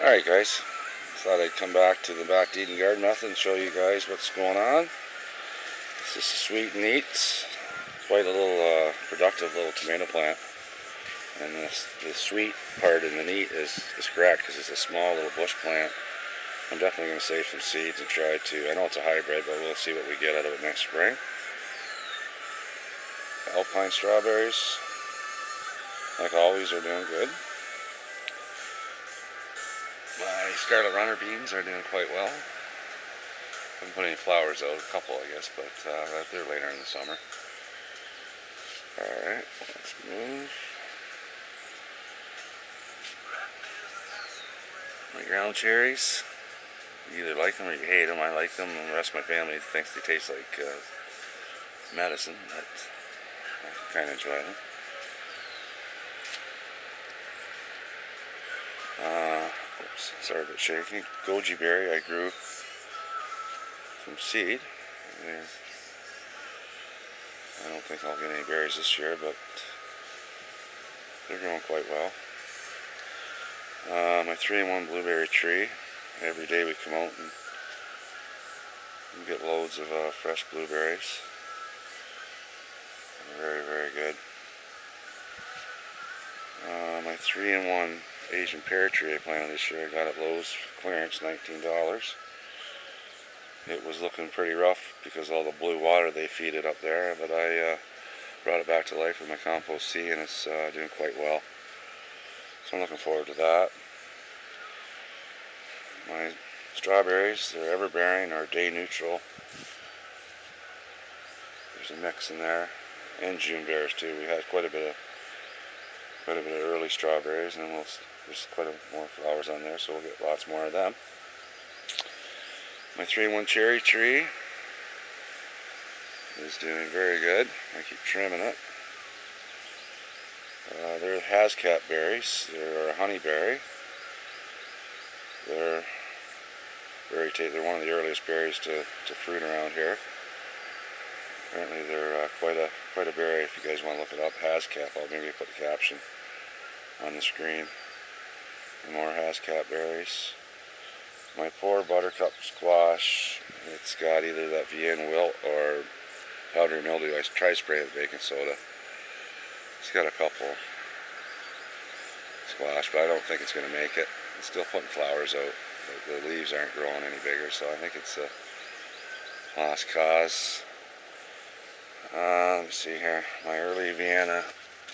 Alright guys, thought I'd come back to the back Eden garden method and show you guys what's going on. This is a sweet and neat, quite a little productive little tomato plant. And the sweet part in the neat is correct because it's a small little bush plant. I'm definitely going to save some seeds and try to, I know it's a hybrid, but we'll see what we get out of it next spring. Alpine strawberries, like always, are doing good. My scarlet runner beans are doing quite well. Haven't put any flowers out, a couple I guess, but they're later in the summer. Alright, let's move. My ground cherries, you either like them or you hate them. I like them, and the rest of my family thinks they taste like medicine, but I kind of enjoy them. Oops, sorry about shaking. Goji berry I grew from seed. I don't think I'll get any berries this year, but they're growing quite well. My 3-in-1 blueberry tree. Every day we come out and get loads of fresh blueberries. Very, very good. My 3-in-1 Asian pear tree I planted this year, I got at Lowe's clearance, $19. It was looking pretty rough because all the blue water they feed it up there, but I brought it back to life with my compost tea, and it's doing quite well. So I'm looking forward to that. My strawberries, they're everbearing or day neutral. There's a mix in there, and June bears too. We had quite a bit of early strawberries, and there's quite a more flowers on there, so we'll get lots more of them. My 3-in-1 cherry tree is doing very good. I keep trimming it. They're Hascat berries. They're a honeyberry. They're one of the earliest berries to fruit around here. Apparently they're quite a berry. If you guys want to look it up, Hascat. I'll maybe put the caption on the screen. More Hascat berries. My poor buttercup squash, it's got either that Vienna wilt or powdery mildew. I tried spraying with baking soda. It's got a couple squash, but I don't think it's going to make it. It's still putting flowers out. The leaves aren't growing any bigger, so I think it's a lost cause. Let me see here. My early Vienna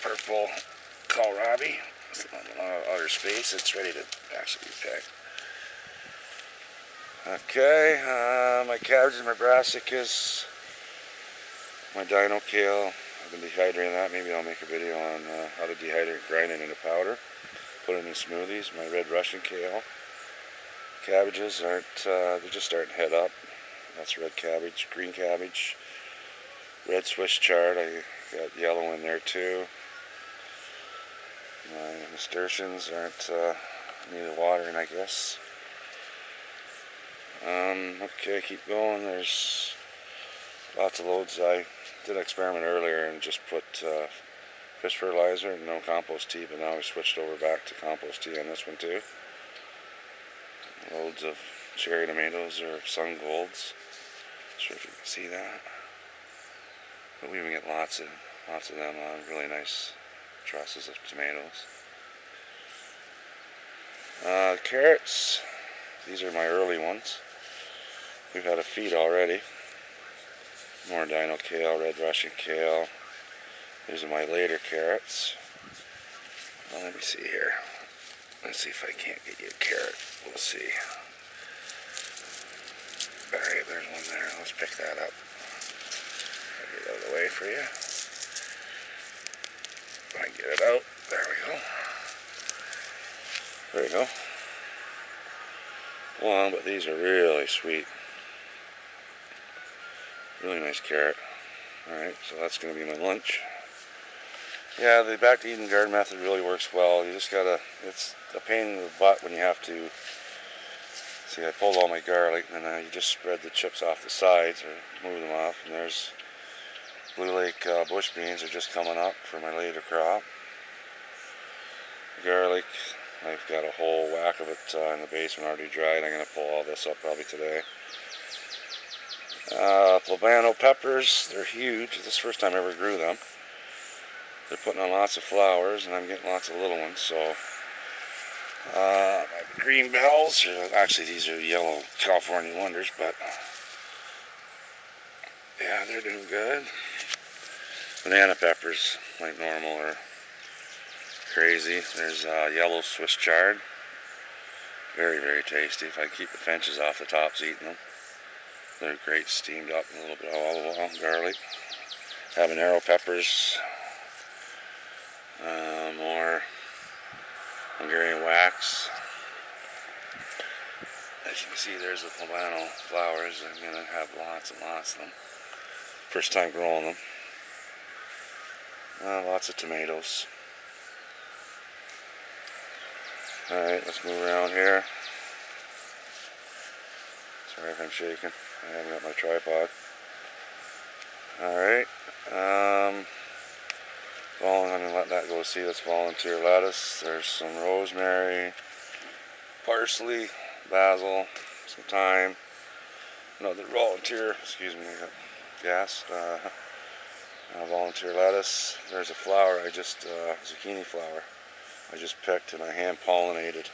purple kohlrabi. It's on outer space. It's ready to actually be picked. Okay, my cabbages, my brassicas, my dino kale. I've been dehydrating that. Maybe I'll make a video on how to dehydrate, grind it into powder, put it in smoothies. My red Russian kale. Cabbages aren't, they're just starting to head up. That's red cabbage, green cabbage, red Swiss chard. I got yellow in there too. My nasturtiums aren't needed watering, I guess. Okay, keep going. There's lots of loads. I did an experiment earlier and just put fish fertilizer and no compost tea, but now I switched over back to compost tea on this one too. Loads of cherry tomatoes or sun golds. Not sure if you can see that, but we even get lots of them on really nice trusses of tomatoes. Carrots. These are my early ones. We've had a feed already. More dino kale, red Russian kale. These are my later carrots. Well, let me see here. Let's see if I can't get you a carrot. We'll see. Alright, there's one there. Let's pick that up. I'll get it out of the way for you. If I can get it out. There we go. There you go. Long, but these are really sweet. Really nice carrot. Alright, so that's going to be my lunch. Yeah, the back to Eden garden method really works well. You just gotta, it's a pain in the butt when you have to, see, I pulled all my garlic, and then you just spread the chips off the sides, or move them off, and there's Blue Lake bush beans are just coming up for my later crop. Garlic, I've got a whole whack of it in the basement already dried. I'm going to pull all this up probably today. Poblano peppers, they're huge. This is the first time I ever grew them. They're putting on lots of flowers, and I'm getting lots of little ones. So, my green bells, actually these are yellow California wonders, but yeah, they're doing good. Banana peppers, like normal, are crazy. There's yellow Swiss chard. Very, very tasty. If I keep the finches off, the tops eating them. They're great, steamed up, and a little bit of olive oil, garlic. Habanero peppers. More Hungarian wax. As you can see, there's the poblano flowers. I'm going to have lots and lots of them. First time growing them. Lots of tomatoes. Alright, let's move around here. Sorry if I'm shaking. I haven't got my tripod. Alright. I'm going to let that go see. That's volunteer lettuce. There's some rosemary, parsley, basil, some thyme. Another volunteer, excuse me, I got gas. Volunteer lettuce. There's a flower I just, zucchini flower I just picked, and I hand pollinated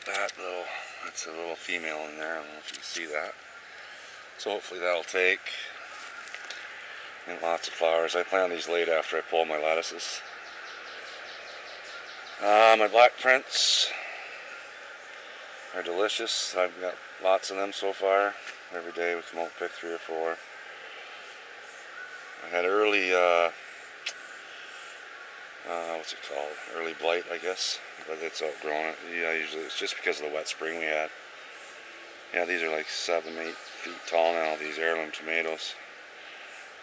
that little, that's a little female in there. I don't know if you can see that. So hopefully that'll take. And lots of flowers. I plant these late after I pull my lettuces. My black prints are delicious. I've got lots of them so far. Every day we come out and pick 3 or 4. I had early, what's it called? Early blight, I guess. But it's outgrown it. Yeah, usually it's just because of the wet spring we had. Yeah, these are like 7, 8 feet tall now, these heirloom tomatoes.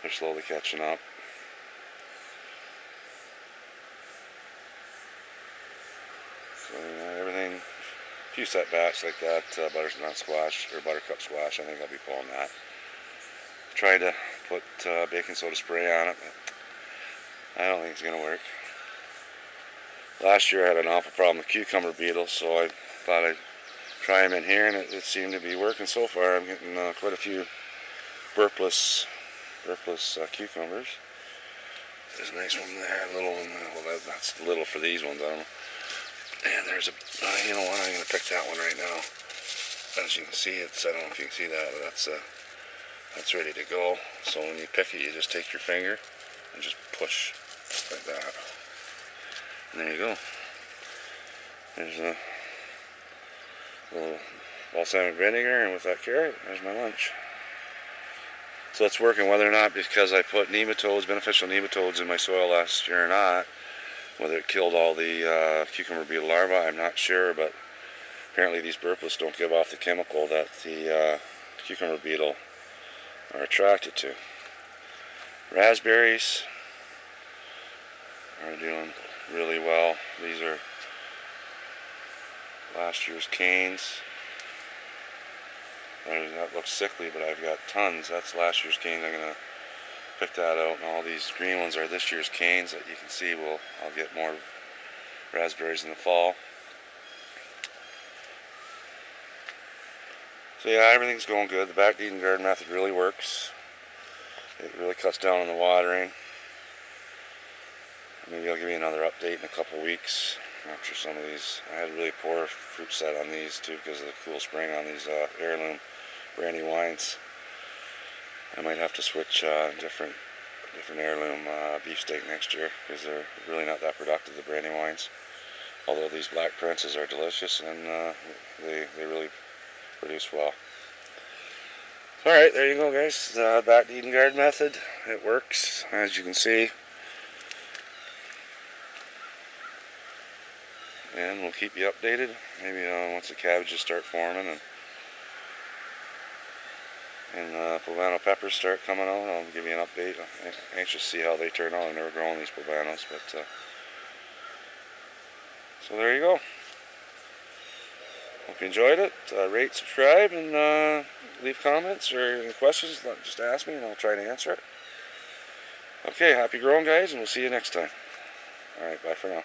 They're slowly catching up. So everything, a few setbacks like that, butternut squash, or buttercup squash, I think I'll be pulling that. Tried to put baking soda spray on it, but I don't think it's going to work. Last year I had an awful problem with cucumber beetles, so I thought I'd try them in here, and it seemed to be working so far. I'm getting quite a few burpless cucumbers. There's a nice one there, a little one. Well, that's little for these ones, I don't know. And there's a, you know what, I'm going to pick that one right now. As you can see, it's, I don't know if you can see that, but that's ready to go. So when you pick it, you just take your finger and just push like that. And there you go. There's a little balsamic vinegar, and with that carrot, there's my lunch. So it's working, whether or not because I put nematodes, beneficial nematodes in my soil last year or not, whether it killed all the cucumber beetle larvae, I'm not sure, but apparently these burpless don't give off the chemical that the cucumber beetle are attracted to. Raspberries are doing really well. These are last year's canes. That looks sickly, but I've got tons. That's last year's canes. I'm going to pick that out. And all these green ones are this year's canes that you can see. I'll get more raspberries in the fall. So yeah, everything's going good. The back Eden garden method really works. It really cuts down on the watering. Maybe I'll give you another update in a couple weeks after some of these. I had a really poor fruit set on these too because of the cool spring on these heirloom Brandywines. I might have to switch different heirloom beefsteak next year because they're really not that productive, the Brandywines. Although these black princes are delicious, and they really produce well. Alright, there you go, guys. Back to Eden garden method. It works, as you can see. And we'll keep you updated. Maybe once the cabbages start forming and poblano peppers start coming out, I'll give you an update. I'm anxious to see how they turn out. I've never grown these poblanos, but so there you go. Hope you enjoyed it. Rate, subscribe, and leave comments or any questions. Just ask me and I'll try to answer it. Okay, happy growing, guys, and we'll see you next time. Alright, bye for now.